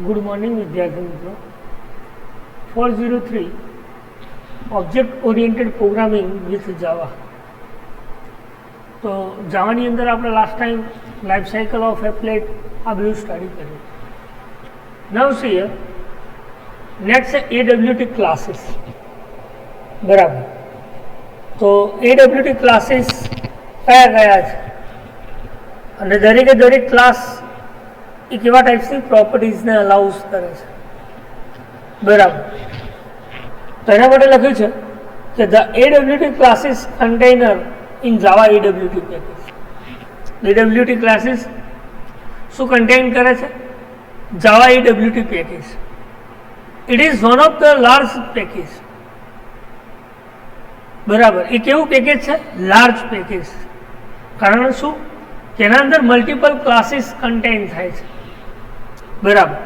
Good morning વિદ્યાર્થી મિત્રો. 403 object oriented programming with જાવા. તો જાવાની અંદર આપણે last time life cycle of applet આ બધું સ્ટડી કર્યું. નવ સી નેક્સ્ટ છે એડબ્લ્યુટી ક્લાસીસ. બરાબર. તો એડબ્લ્યુટી ક્લાસીસ કયા કયા છે અને દરેકે દરેક ક્લાસ એ કેવા ટાઈપ્સની પ્રોપર્ટીઝને અલાઉઝ કરે છે. બરાબર. તો એના માટે લખ્યું છે કે the AWT classes container in Java AWT package. AWT classes શું કન્ટેન કરે છે? Java AWT package. It is one of the large package. બરાબર. એ કેવું પેકેજ છે? Large package. કારણ શું? તેના અંદર મલ્ટિપલ ક્લાસીસ કન્ટેન થાય છે. બરાબર.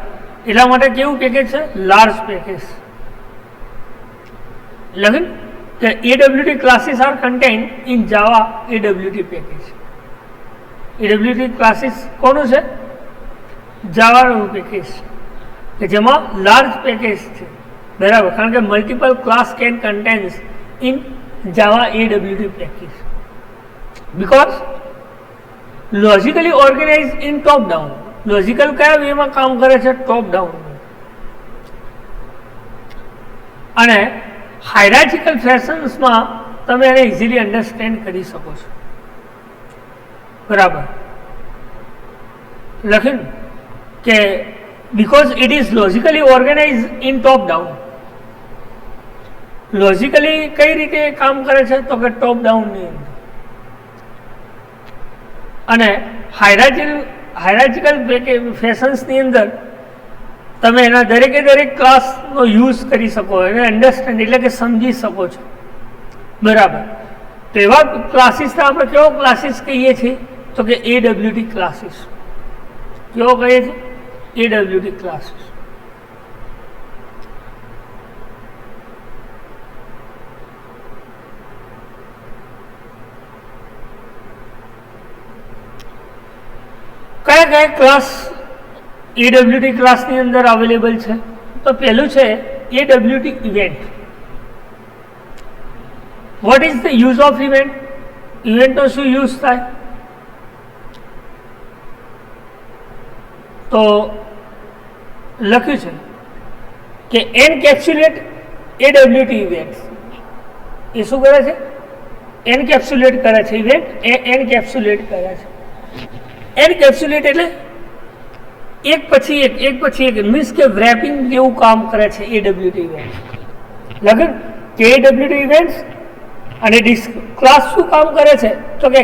એટલા માટે કેવું પેકેજ છે? Large package. લખીને કે AWT classes are contain in Java AWT package. AWT classes કોનું છે? જાવાનું પેકેજ કે જેમાં લાર્જ પેકેજ છે. બરાબર. કારણ કે multiple class can contains in Java AWT package because logically organize in top down. Logical કયા વેમાં કામ કરે છે? Top down. અને હાયરાર્ચિકલ ફેશન્સમાં તમે એને ઇઝીલી અન્ડરસ્ટેન્ડ કરી શકો છો. બરાબર. લખીને કે because it is logically organize in top down. Logically કઈ રીતે કામ કરે છે? તો કે ટોપ ડાઉનની અંદર. અને હાયરાર્ચિકલ ફેશન્સની અંદર તમે એના દરેકે દરેક ક્લાસનો યુઝ કરી શકો, એને અન્ડરસ્ટેન્ડ એટલે કે સમજી શકો છો. બરાબર. તો એવા ક્લાસીસને આપણે કેવો ક્લાસીસ કહીએ છીએ? તો કે એડબ્લ્યુટી ક્લાસીસ. કેવો કહીએ છીએ? એડબ્લ્યુટી ક્લાસીસ. કયા કયા ક્લાસ એડબ્લ્યુટી ક્લાસની અંદર અવેલેબલ છે? તો પહેલું છે AWT event. What is the use of event? ઇવેન્ટનો શું યુઝ થાય? તો લખ્યું છે કે એનકેપ્સ્યુલેટ એડબ્લ્યુટી ઇવેન્ટ. એ શું કરે છે? એનકેપ્સ્યુલેટ કરે છે. ઇવેન્ટ એનકેપ્સ્યુલેટ કરે છે. એનકેપ્સ્યુલેટ એટલે એક પછી એક મીન્સ કે રેપિંગ જેવું કામ કરે છે એડબ્લ્યુટી ઇવેન્ટ. લગન કે એડબ્લ્યુટી ઇવેન્ટ્સ અને ક્લાસ શું કામ કરે છે? તો કે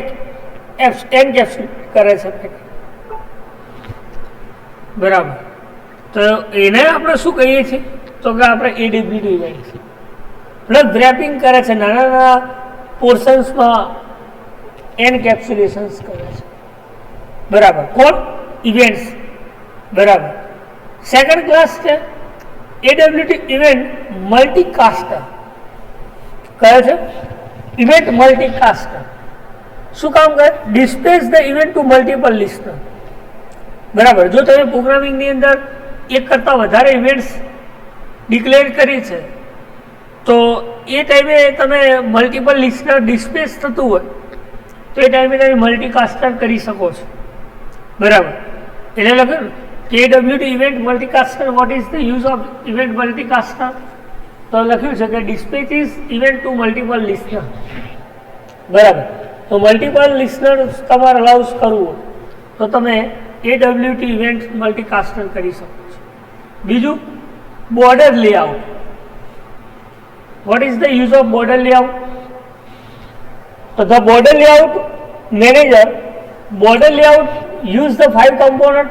એનકેપ્સ્યુલેટ કરે છે. બરાબર. તો એને આપણે શું કહીએ છીએ? તો કે આપણે એડબ્લ્યુટી ઇવેન્ટ પ્લસ રેપિંગ કરે છે, નાના નાના પોર્શન્સમાં એનકેપ્સ્યુલેશન્સ કરે છે. બરાબર. કોણ? ઇવેન્ટ્સ. બરાબર. સેકન્ડ ક્લાસ છે એડબ્લ્યુટી ઇવેન્ટ મલ્ટીકાસ્ટર. કયો છે? Event multicaster. શું કામ કરે? Displays the event to multiple listener. બરાબર. જો તમે પ્રોગ્રામિંગની અંદર એક કરતાં વધારે ઇવેન્ટ્સ ડિક્લેર કરી છે તો એ ટાઈમે તમે મલ્ટિપલ લિસ્નર ડિસ્પ્લેસ થતું હોય તો એ ટાઈમે તમે મલ્ટીકાસ્ટર કરી શકો છો. બરાબર. એટલે લખ્યું કે AWT event multicaster. What is the use of event multicaster? તો લખ્યું છે કે dispatches event to multiple listener. બરાબર. તો મલ્ટિપલ લિસ્નર તમારે અલાઉઝ કરવું હોય તો તમે એડબ્લ્યુટી ઇવેન્ટ મલ્ટીકાસ્ટર કરી શકો છો. બીજું border layout. What is the use of border layout? તો the border layout manager border layout use the 5 component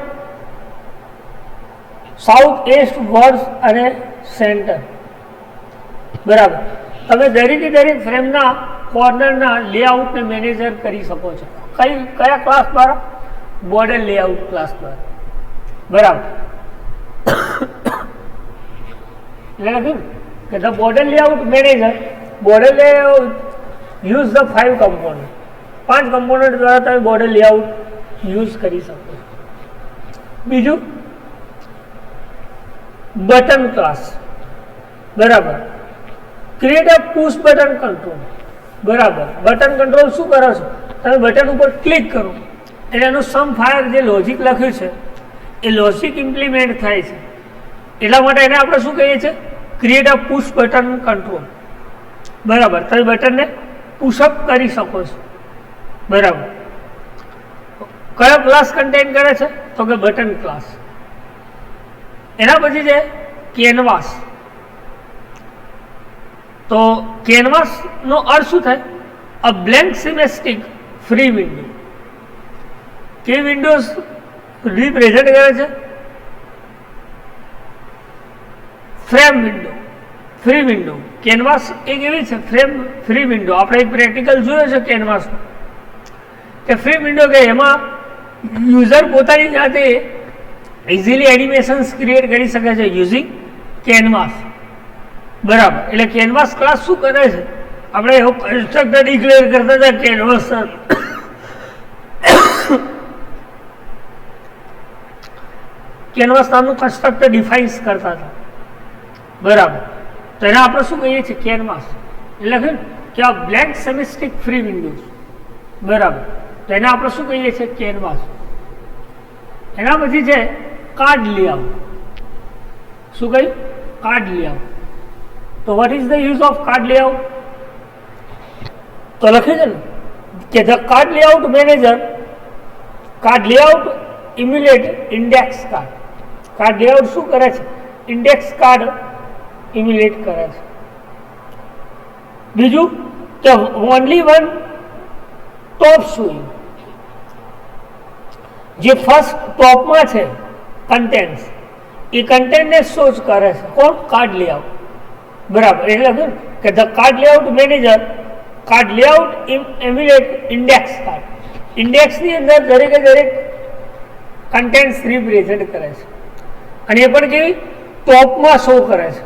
south, east, વર્સ અને સેન્ટર. બરાબર. તમે દરેકે દરેક ફ્રેમના કોર્નરના લેઆઉટને મેનેજર કરી શકો છો. કયા ક્લાસ દ્વારા? બોર્ડર લેઆઉટ ક્લાસ દ્વારા. બરાબર. એટલે લખ્યું કે the border layout manager border layout use the 5 component. 5 component દ્વારા તમે બોર્ડર લેઆઉટ યુઝ કરી શકો છો. બીજું બટન ક્લાસ, બરાબર. Create a push button control, બરાબર. બટન કંટ્રોલ શું કરો છો? તમે બટન ઉપર ક્લિક કરો એટલે એનું સમ ફાયર જે લોજિક લખ્યું છે એ લોજિક ઇમ્પ્લિમેન્ટ થાય છે. એટલા માટે એને આપણે શું કહીએ છીએ? Create a push button control, બરાબર. તમે બટનને પુશઅપ કરી શકો છો, બરાબર. કયો ક્લાસ કન્ટેન કરે છે? તો કે બટન ક્લાસ. એના પછી છે કેનવાસ. તો કેનવાસ નો અર્થ શું થાય? A blank semantic free window. કે વિન્ડોઝ રિપ્રેઝન્ટ કરે છે? Frame window, free window. Canvas એક એવી છે ફ્રી વિન્ડો. આપણે એક પ્રેક્ટિકલ જોયો છે કેનવાસનો કે ફ્રી વિન્ડો કે એમાં યુઝર પોતાની જાતે ઇઝીલી એનિમેશન્સ ક્રિએટ કરી શકે છે યુઝિંગ કેનવાસ, બરાબર. એટલે કેનવાસ ક્લાસ શું કરે છે? આપણે એવો કન્સ્ટ્રક્ટર ડિક્લેર કરતા હતા કેનવાસ, કેનવાસ નામનું કન્સ્ટ્રક્ટર ડિફાઇન્સ કરતા હતા, બરાબર. તો એને આપણે શું કહીએ છીએ? કેનવાસ. એટલે કે આ બ્લેન્ક સેમિસ્ટિક ફ્રી વિન્ડોઝ, બરાબર. તો એને આપણે શું કહીએ છીએ? કેનવાસ. એના પછી છે કાર્ડ લેઆઉટ. શું કહ્યું? Card layout. તો what is the use of card layout? તો લખ્યું છે ને કે the card layout manager, card layout emulate index card. Card layout શું કરે છે? ઇન્ડેક્સ કાર્ડ ઇમ્યુલેટ કરે છે. બીજું કે ઓનલી વન ટોપ સ્વિંગ, જે ફર્સ્ટ ટોપમાં છે કન્ટેન્ટ્સ, એ કન્ટેન્ટને શોઝ કરે છે. કોણ? કાર્ડ લેઆઉટ, બરાબર. એટલે કે the card layout manager, card layout emulate index card. ઇન્ડેક્સની અંદર દરેકે દરેક કન્ટેન્ટ્સ રિપ્રેઝન્ટ કરે છે અને એ પણ કેવી? ટોપમાં શો કરે છે,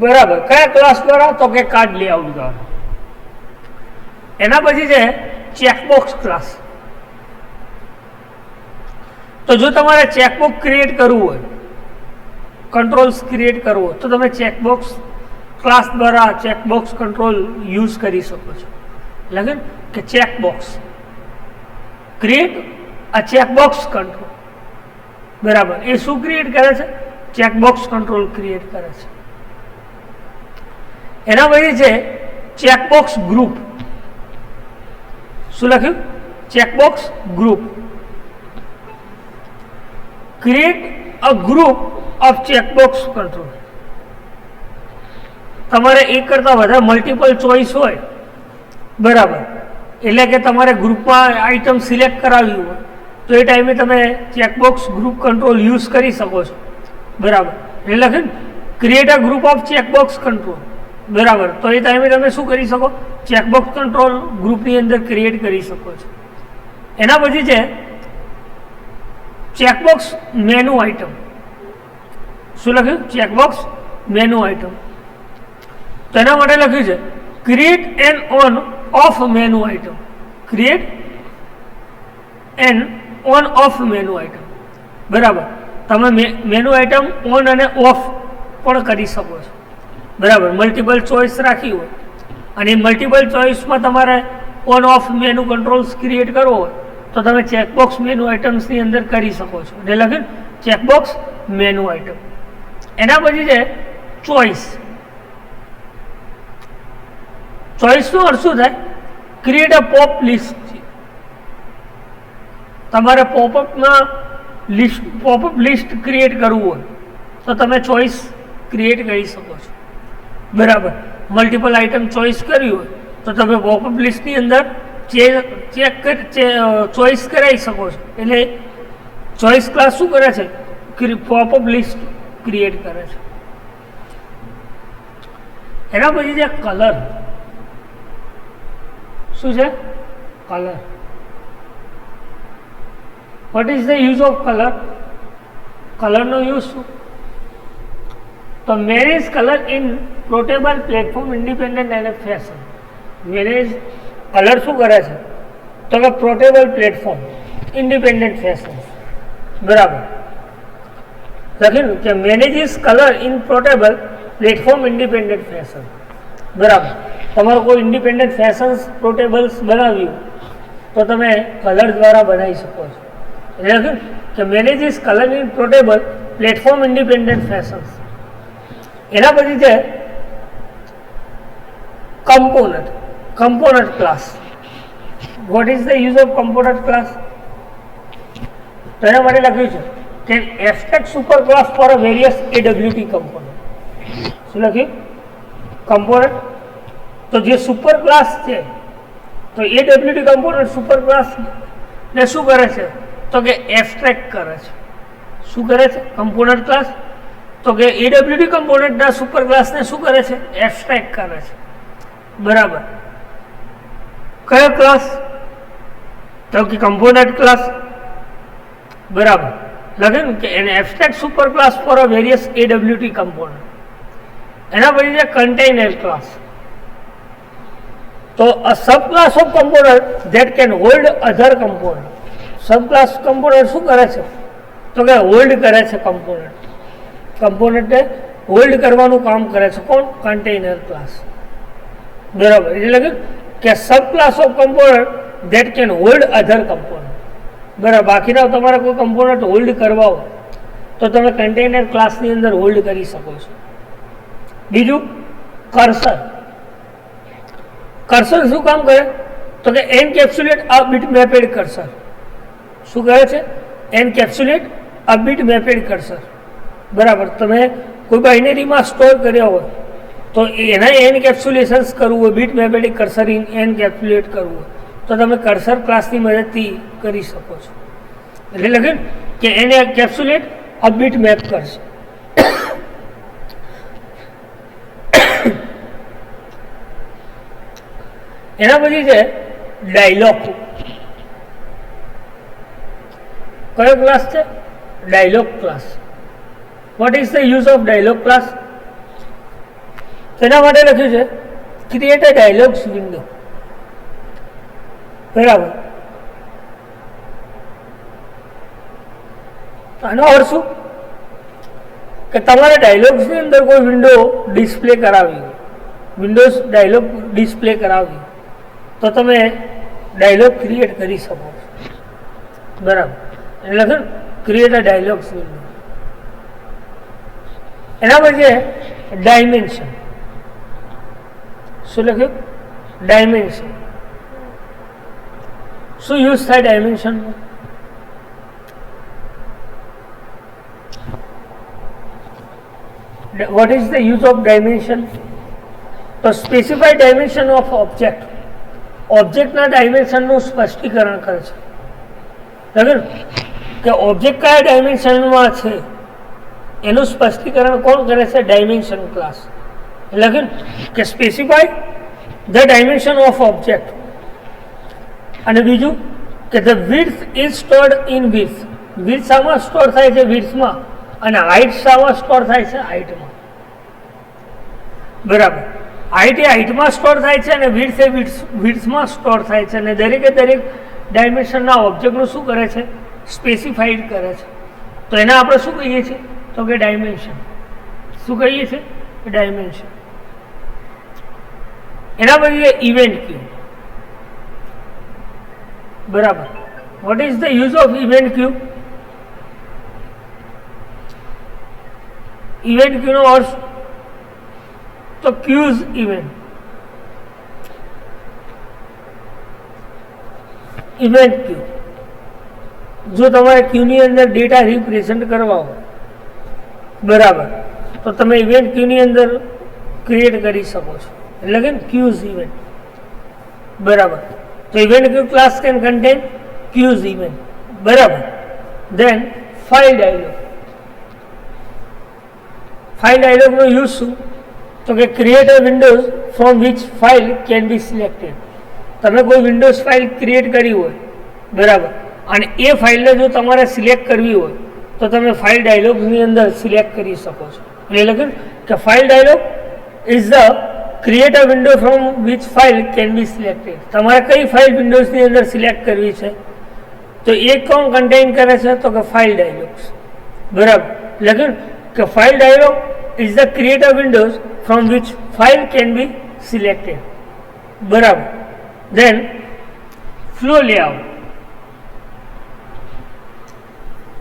બરાબર. કયા ક્લાસ દ્વારા? તો કે કાર્ડ લેઆઉટ દ્વારા. એના પછી છે ચેકબોક્સ ક્લાસ. તો જો તમારે ચેકબોક્સ ક્રિએટ કરવું હોય, કંટ્રોલ્સ ક્રિએટ કરવો હોય, તો તમે ચેકબોક્સ ક્લાસ દ્વારા ચેકબોક્સ કંટ્રોલ યુઝ કરી શકો છો. એટલે કે checkbox create a checkbox control, બરાબર. એ શું ક્રિએટ કરે છે? ચેકબોક્સ કંટ્રોલ ક્રિએટ કરે છે. એના પછી છે ચેકબોક્સ ગ્રુપ. શું લખ્યું? Checkbox group. Create a group of checkbox control. તમારે એક કરતાં વધારે મલ્ટિપલ ચોઇસ હોય, બરાબર. એટલે કે તમારે ગ્રુપમાં આઇટમ સિલેક્ટ કરાવવી હોય તો એ ટાઈમે તમે ચેકબોક્સ ગ્રુપ કંટ્રોલ યુઝ કરી શકો છો, બરાબર. એટલે કે create a group of checkbox control, બરાબર. તો એ ટાઈમે તમે શું કરી શકો? ચેકબોક્સ કંટ્રોલ ગ્રુપની અંદર ક્રિએટ કરી શકો છો. એના પછી છે ચેકબોક્સ મેનુ આઇટમ. શું લખ્યું? Checkbox menu item. તો એના માટે લખ્યું છે create N on of menu item. Create N on of menu item, બરાબર. તમે મેનુ આઇટમ ઓન અને ઓફ પણ કરી શકો છો, બરાબર. મલ્ટિપલ ચોઇસ રાખી હોય અને મલ્ટિપલ ચોઇસમાં તમારે on of menu controls create કરવો હોય તો તમે ચેકબોક્સ મેનુ આઇટમ્સની અંદર કરી શકો છો. એટલે લખ્યું ચેકબોક્સ મેનુ આઇટમ. એના પછી છે ચોઇસ. ચોઇસનો અર્થ શું થાય? Create a pop list. તમારે પોપઅપ લિસ્ટ ક્રિએટ કરવું હોય તો તમે ચોઇસ ક્રિએટ કરી શકો છો, બરાબર. મલ્ટિપલ આઇટમ ચોઇસ કરવી હોય તો તમે પોપઅપ લિસ્ટની અંદર ચોઇસ કરાવી શકો છો. એટલે ચોઇસ ક્લાસ શું કરે છે? પોપઅપ લિસ્ટ ક્રિએટ કરે છે. એના પછી છે કલર. શું છે? Colour. Vote is the use of colour? કલરનો યુઝ શું? તો manage colour in portable platform independent અને ફેશન. મેનેજ કલર શું કરે છે? તો કે પોર્ટેબલ પ્લેટફોર્મ ઇન્ડિપેન્ડન્ટ ફેશન, બરાબર. લખેલું કે manages colour in portable platform independent fashion. બરાબર, તમારે કોઈ ઇન્ડિપેન્ડન્ટ ફેશન્સ પોર્ટેબલ્સ બનાવ્યું તો તમે કલર દ્વારા બનાવી શકો છો. એટલે લખ્યું કે manages colour in portable platform independent fashions. એના પછી છે component class. What is the use of component class? તો એના માટે લખ્યું છે કે abstract super class for a various AWT component. શું લખ્યું? કમ્પોનન્ટ. તો જે સુપર ક્લાસ છે તો એડબ્લ્યુટી કમ્પોનન્ટ સુપર ક્લાસ ને શું કરે છે તો કે એબ્સ્ટ્રેક્ટ કરે છે. શું કરે છે? Component class. તો કે એડબ્લ્યુટી કમ્પોનન્ટના સુપર ક્લાસને શું કરે છે? એબ્સ્ટ્રેક્ટ કરે છે. બરાબર. કયો ક્લાસ? તો કે કમ્પોનન્ટ ક્લાસ. બરાબર, લખેલું કે એને abstract super class for a various AWT component. એના પછી છે કન્ટેનર ક્લાસ. તો a sub class of component that can hold other component. Sub class component શું કરે છે તો કે હોલ્ડ કરે છે કમ્પોનન્ટને હોલ્ડ કરવાનું કામ કરે છે. કોણ? Container class. બરાબર, એટલે કે sub class of component that can hold other component. બરાબર, બાકીના તમારે કોઈ કમ્પોનન્ટ હોલ્ડ કરવા હોય તો તમે કન્ટેનર ક્લાસની અંદર હોલ્ડ કરી શકો છો. બીજું કર્સર. કર્સર શું કામ કરે તો કે એનકેપ્સ્યુલેટ અ બીટ મેપેડ કર્સર. શું કરે છે? એનકેપ્સ્યુલેટ અ બીટ મેપેડ કર્સર. બરાબર, તમે કોઈ બાઇનરીમાં સ્ટોર કર્યા હોય તો એના એનકેપ્સ્યુલેશન્સ કરવું હોય, બીટ મેપેડ કર્સર એનકેપ્સ્યુલેટ કરવું હોય તો તમે કર્સર ક્લાસની મદદથી કરી શકો છો. એટલે લખે કે એને કેપ્સ્યુલેટ અ બીટ મેપ કરશે. એના પછી છે ડાયલોગ. કયો ક્લાસ છે? Dialogue class. What is the use of dialogue class? તેના માટે લખ્યું છે ક્રિએટ અ ડાયલોગ્સ વિન્ડો. બરાબર, આનો અર્થ શું કે તમારે ડાયલોગ્સની અંદર કોઈ વિન્ડો ડિસ્પ્લે કરાવી, વિન્ડોઝ ડાયલોગ ડિસ્પ્લે કરાવી તો તમે ડાયલોગ ક્રિએટ કરી શકો છો. બરાબર, એટલે લખો ક્રિએટ અ ડાયલોગ્સ વિન્ડો. એના પછી ડાયમેન્શન. શું લખ્યું? ડાયમેન્શન. શું યુઝ થાય dimension? Vote is the use of dimension? તો સ્પેસિફાઈ ડાયમેન્શન ઓફ ઓબ્જેક્ટ. ઓબ્જેક્ટના ડાયમેન્શનનું સ્પષ્ટીકરણ કરે છે. લખેલું કે ઓબ્જેક્ટ કયા ડાયમેન્શનમાં છે એનું સ્પષ્ટીકરણ કોણ કરે છે? Dimension class. લખેલું કે specify the dimension of object. અને બીજું કે the width is stored in width. Width શામાં સ્ટોર થાય છે? વિડ્થમાં. અને હાઇટ શામાં સ્ટોર થાય છે? હાઇટમાં. બરાબર, હાઇટ એ હાઇટમાં સ્ટોર થાય છે અને વિડ્થ એ વિડ્થમાં સ્ટોર થાય છે. અને દરેકે દરેક ડાયમેન્શનના ઓબ્જેક્ટનું શું કરે છે? સ્પેસિફાઈડ કરે છે. તો એને આપણે શું કહીએ છીએ તો કે ડાયમેન્શન. શું કહીએ છીએ? ડાયમેન્શન. એના પછી ઇવેન્ટ ક્યુ. બરાબર, what is the use of event queue? Event queue નો અર્થ તો ક્યુઝ ઇવેન્ટ. ઇવેન્ટ ક્યુ, જો તમારે ક્યુની અંદર ડેટા રિપ્રેઝન્ટ કરવા હોય બરાબર તો તમે ઇવેન્ટ ક્યુની અંદર ક્રિએટ કરી શકો છો. એટલે કે ક્યુઝ ઇવેન્ટ. બરાબર, તો event queue class can contain queues event. બરાબર, દેન ફાઇલ ડાયલોગ. ફાઇલ ડાયલોગનો યુઝ શું તો કે create a windows from which file can be selected. તમે કોઈ વિન્ડોઝ ફાઇલ ક્રિએટ કરી હોય બરાબર અને એ ફાઇલને જો તમારે સિલેક્ટ કરવી હોય તો તમે ફાઇલ ડાયલોગની અંદર સિલેક્ટ કરી શકો છો. એટલે લખ્યું કે file dialogue is the create a window from which file can be selected. તમારે કઈ ફાઇલ વિન્ડોઝની અંદર સિલેક્ટ કરવી છે તો એ કોણ કન્ટેન કરે છે તો કે ફાઇલ ડાયલોગ્સ. બરાબર, લખ્યું કે file dialogue is the creator windows from which file can be selected. બરાબર. Then flow layout.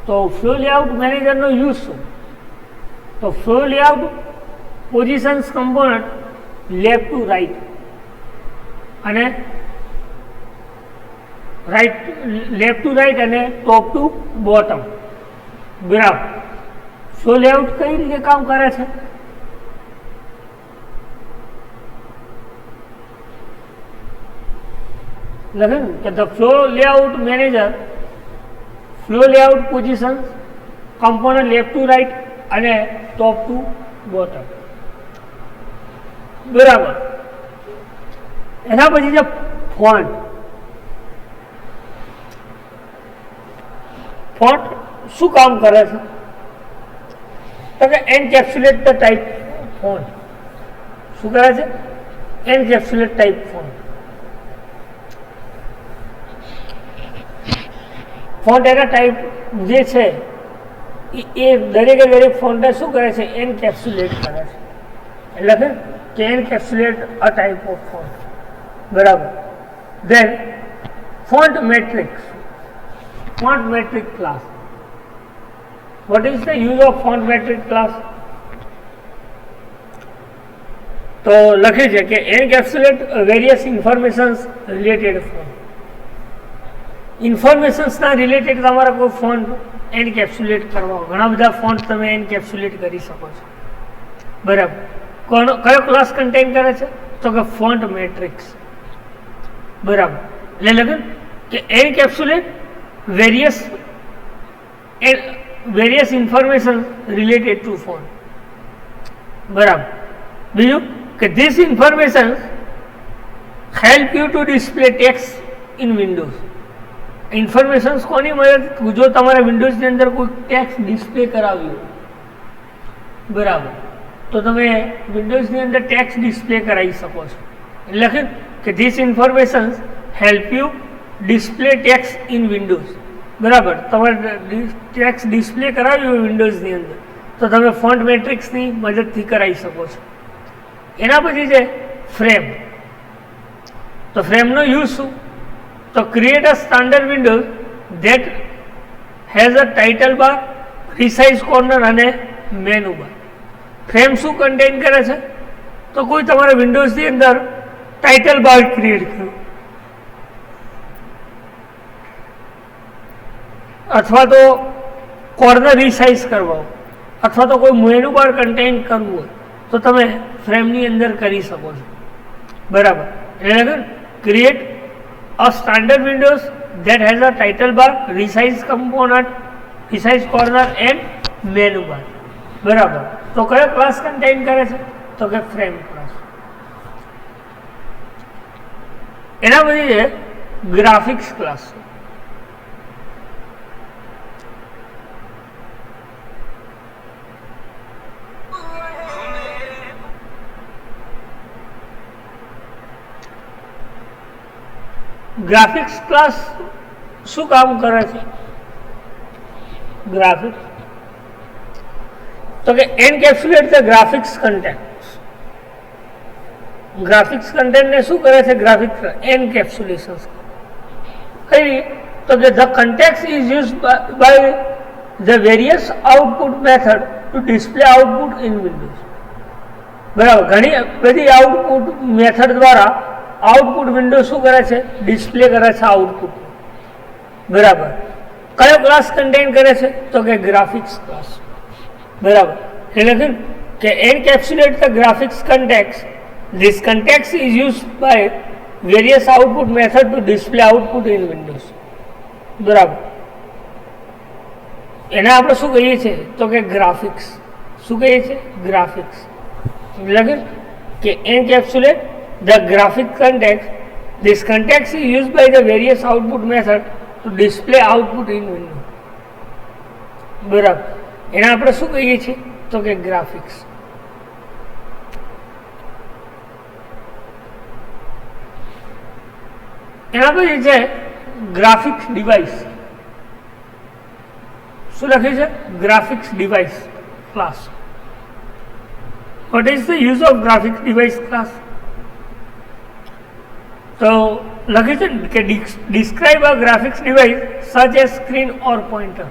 તો ફ્લો લેઆઉટ મેનેજરનો યુઝ શું? તો flow layout positions component left to right અને લેફ્ટ ટુ રાઈટ અને ટોપ ટુ બોટમ. બરાબર. Flow layout કઈ રીતે કામ કરે છે? લખેલું કે the flow layout manager flow layout position component left to right અને ટોપ ટુ બોટમ. બરાબર. એના પછી છે ફોન્ટ. ફોન્ટ શું કામ કરે છે? તો કે એન્કેપ્સ્યુલેટ ધ ટાઈપ ફોન્ટ. શું કરે છે? Encapsulate type font. ફોન્ટ એના ટાઈપ જે છે એ દરેકે દરેક ફોન્ટને શું કરે છે? એન્કેપ્સ્યુલેટ કરે છે. એટલે કે encapsulate a type of font. બરાબર. Then font metrics. Font metric class. What is the use of font metric class? તો લખે છે કે encapsulate various informations related font. ઇન્ફોર્મેશન્સના રિલેટેડ તમારા કોઈ ફોન્ટ એન્કેપ્સ્યુલેટ કરવા, ઘણા બધા ફોન્ટ તમે એન્કેપ્સ્યુલેટ કરી શકો છો. બરાબર. કયો ક્લાસ કન્ટેન કરે છે? તો કે ફોન્ટ મેટ્રિક્સ. બરાબર. એટલે લખે કે encapsulate various information related to font. બરાબર. બીજું કે this information help you to display text in windows. Informations કોની મદદ? જો તમારે વિન્ડોઝની અંદર કોઈ ટેક્સ્ટ ડિસ્પ્લે કરાવ્યું, બરાબર, તો તમે વિન્ડોઝની અંદર ટેક્સ્ટ ડિસ્પ્લે કરાવી શકો છો. એટલે કે this information help you display text in windows. બરાબર. તમારે ટેક્સ્ટ ડિસ્પ્લે કરાવ્યું હોય વિન્ડોઝની અંદર તો તમે ફોન્ટ મેટ્રિક્સની મદદથી કરાવી શકો છો. એના પછી છે ફ્રેમ. તો ફ્રેમનો યુઝ શું? તો create a standard Windows that has a title bar, resize corner અને મેનુ બાર. ફ્રેમ શું કન્ટેન કરે છે? તો કોઈ તમારે વિન્ડોઝની અંદર ટાઇટલ બાર ક્રિએટ કર્યું અથવા તો કોર્નર રિસાઇઝ કરવા હોય અથવા તો કોઈ મેનુ બાર કન્ટેન કરવું હોય તો તમે ફ્રેમની અંદર કરી શકો છો. બરાબર. એટલે create a standard Windows that has a title bar, resize component, resize corner and menu bar. બરાબર. તો કયો ક્લાસ કન્ટેન કરે છે? તો કે ફ્રેમ ક્લાસ. એના પછી છે ગ્રાફિક્સ ક્લાસ. ગ્રાફિક્સ ક્લાસ શું કામ કરે છે? ગ્રાફિક્સ તો કે encapsulate the graphics content. Graphics કન્ટેન્ટને શું કરે છે? Graphics encapsulation. કઈ રીતે? તો કે the contact is use by the various output method to display output in windows. બરાબર. ઘણી બધી આઉટપુટ મેથડ દ્વારા આઉટપુટ વિન્ડો શું કરે છે? ડિસ્પ્લે કરે છે આઉટપુટ. બરાબર. કયો ક્લાસ કન્ટેન કરે છે? તો કે ગ્રાફિક્સ ક્લાસ. બરાબર. એટલે કે encapsulate the graphics contact. This contact is use by various output method to display output in windows. બરાબર. એને આપણે શું કહીએ છીએ? તો કે ગ્રાફિક્સ. શું કહીએ છીએ? ગ્રાફિક્સ. એટલે કે encapsulate the graphic context. This context is used by the various output method to display output in window. બરાબર. એને આપણે શું કહીએ છીએ? તો કે ગ્રાફિક્સ. એના પછી છે ગ્રાફિક્સ ડિવાઇસ. શું લખ્યું છે? Graphics device. class. What is the use of graphics device class? તો લખે છે કે describe a graphics device such as screen or pointer.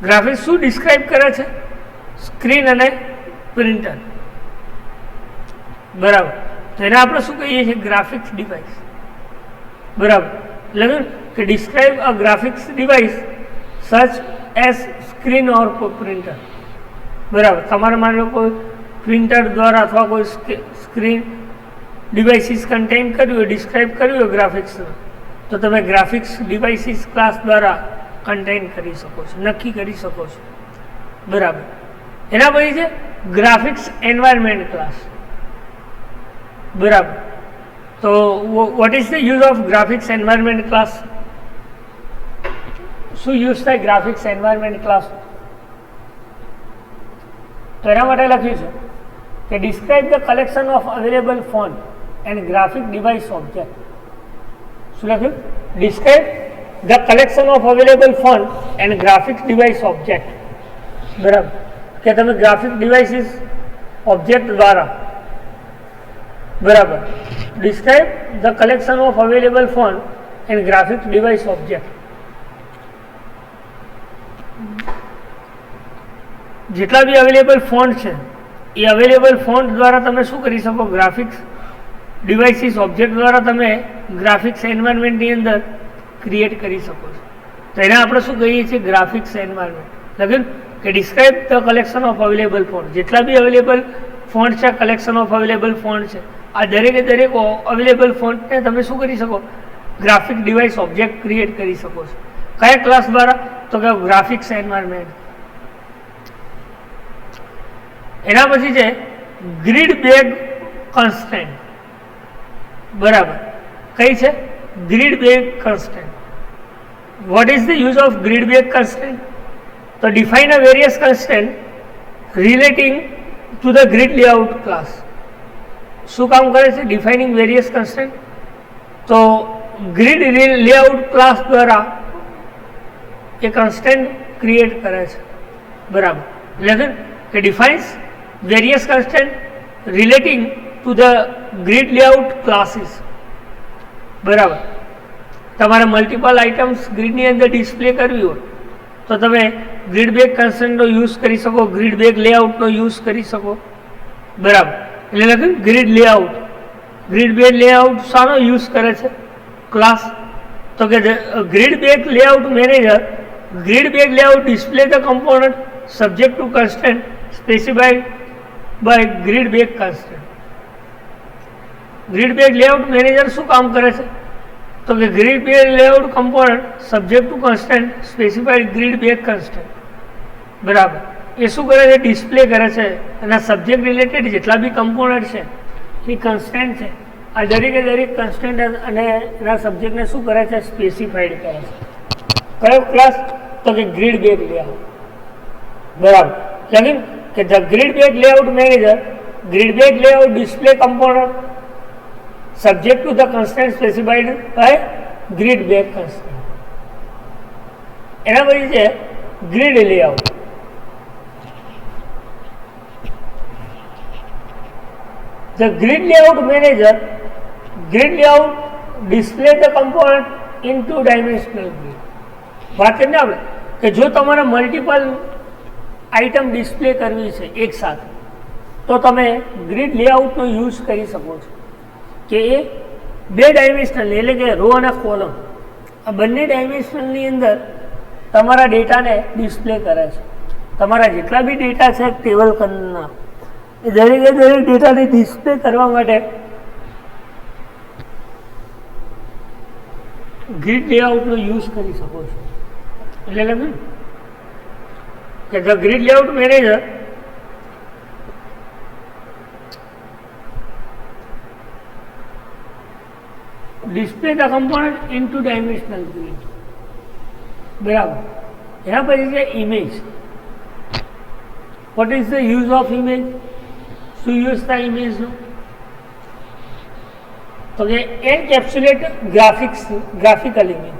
Graphics શું ડિસ્ક્રાઇબ કરે છે? સ્ક્રીન અને પ્રિન્ટર. બરાબર. તો એને આપણે શું કહીએ છીએ? Graphics device. બરાબર. એટલે કે describe a graphics device such as screen or printer. બરાબર. તમારે માની લો કોઈ પ્રિન્ટર દ્વારા અથવા કોઈ સ્ક્રીન ડિવાઇસીસ કન્ટેન કર્યું હોય, ડિસ્ક્રાઇબ કર્યું હોય ગ્રાફિક્સ, તો તમે ગ્રાફિક્સ ડિવાઇસીસ ક્લાસ દ્વારા કન્ટેન કરી શકો છો, નક્કી કરી શકો છો. બરાબર. એના પછી છે ગ્રાફિક્સ એન્વાયરમેન્ટ ક્લાસ. બરાબર. તો what is the use of graphics environment class? શું યુઝ થાય ગ્રાફિક્સ એન્વાયરમેન્ટ ક્લાસ? તો એના માટે લખ્યું છે કે describe the collection of available phone and graphic device object. શું લખ્યું? Describe the collection of available phone and graphics device object. બરાબર. કે તમે ગ્રાફિક ડિવાઇસીસ ઓબ્જેક્ટ દ્વારા, બરાબર, describe the collection of available phone and graphic device object. જેટલા બી available font છે એ available font દ્વારા તમે શું કરી શકો? ગ્રાફિક્સ ડિવાઇસીસ ઓબ્જેક્ટ દ્વારા તમે ગ્રાફિક્સ એન્વાયરમેન્ટની અંદર ક્રિએટ કરી શકો છો. તો એને આપણે શું કહીએ છીએ? Graphics environment. લગન કે describe the collection of available font. જેટલા બી અવેલેબલ ફોન્ટ છે, કલેક્શન ઓફ અવેલેબલ ફોન્ટ છે, આ દરેકે દરેક અવેલેબલ ફોન્ટને તમે શું કરી શકો? ગ્રાફિક ડિવાઇસ ઓબ્જેક્ટ ક્રિએટ કરી શકો છો. કયા ક્લાસ દ્વારા? તો કે ગ્રાફિક્સ એન્વાયરમેન્ટ. એના પછી છે ગ્રીડ બેગ કન્સ્ટેન્ટ. બરાબર. કઈ છે? Grid bag constant. What is the use of grid bag constant? તો define a various constant relating to the grid layout class. શું કામ કરે છે ડિફાઇનિંગ વેરિયસ કન્સ્ટેન્ટ? તો ગ્રીડ લેઆઉટ ક્લાસ દ્વારા એ કન્સ્ટેન્ટ ક્રિએટ કરે છે. બરાબર. એટલે કે defines various constraint relating to the grid layout classes. બરાબર. તમારે મલ્ટિપલ આઇટમ્સ ગ્રીડની અંદર ડિસ્પ્લે કરવી હોય તો તમે ગ્રીડ બેગ કન્સ્ટ્રેન્ટનો યુઝ કરી શકો, ગ્રીડ બેગ લેઆઉટનો યુઝ કરી શકો. બરાબર. એટલે લખ્યું grid layout. Grid bag layout શાનો યુઝ કરે છે ક્લાસ? તો કે grid bag layout manager grid bag layout display the component subject to constraint specified by grid bag constant. Grid bag layout manager શું કામ કરે છે? તો કે grid bag layout component subject to constant specified grid bag constant. બરાબર. એ શું કરે છે? ડિસ્પ્લે કરે છે. અને સબ્જેક્ટ રિલેટેડ જેટલા બી કમ્પોનન્ટ છે એ કન્સ્ટેન્ટ છે, આ દરેકે દરેક કન્સ્ટેન્ટ અને એના સબ્જેક્ટને શું કરે છે? સ્પેસિફાઈડ કરે છે. કયો ક્લાસ? તો કે ગ્રીડ બેગ લેઆઉટ. બરાબર. લેકિન કે the grid bag layout manager grid bag layout display component subject to the constant specified by grid bag constant. એના પછી છે grid layout. The grid layout manager grid layout display the component in two dimensional grid. વાત કરીને આપણે કે જો તમારે multiple item display કરવી છે એક સાથે, તો તમે ગ્રીડ લેઆઉટનો યુઝ કરી શકો છો. કે એ બે ડાયમેન્શનલ એટલે કે રો અને કોલમ, આ બંને ડાયમેન્શનલની અંદર તમારા ડેટાને ડિસ્પ્લે કરે છે. તમારા જેટલા બી ડેટા છે ટેબલ કરના, એ દરેકે દરેક ડેટાને ડિસ્પ્લે કરવા માટે ગ્રીડ લેઆઉટનો યુઝ કરી શકો છો. એટલે લખ્યું કે the grid layout manager display the component into dimensional grid. બરાબર. એના પછી છે image. Vote is the use of image? શું યુઝ થાય ઇમેજનો? તો કે એન્કેપ્સ્યુલેટ ગ્રાફિકલ ઇમેજ.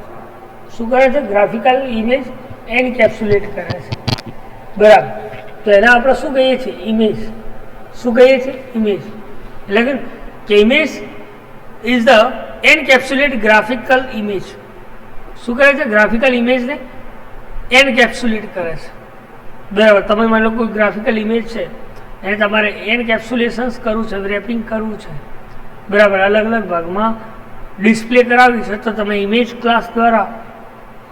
શું કરે છે? ગ્રાફિકલ ઇમેજ એન્કેપ્સ્યુલેટ કરે છે. બરાબર. તો એના આપણે શું કહીએ છીએ? ઇમેજ. શું કહીએ છીએ? ઇમેજ. એટલે કે image is the encapsulate graphical image. શું કરે છે? ગ્રાફિકલ ઇમેજને એનકેપ્સ્યુલેટ કરે છે. બરાબર. તમે માની લો કોઈ ગ્રાફિકલ ઇમેજ છે એને તમારે એનકેપ્સ્યુલેશન્સ કરવું છે, રેપિંગ કરવું છે, બરાબર, અલગ અલગ ભાગમાં ડિસ્પ્લે કરાવી છે, તો તમે ઇમેજ ક્લાસ દ્વારા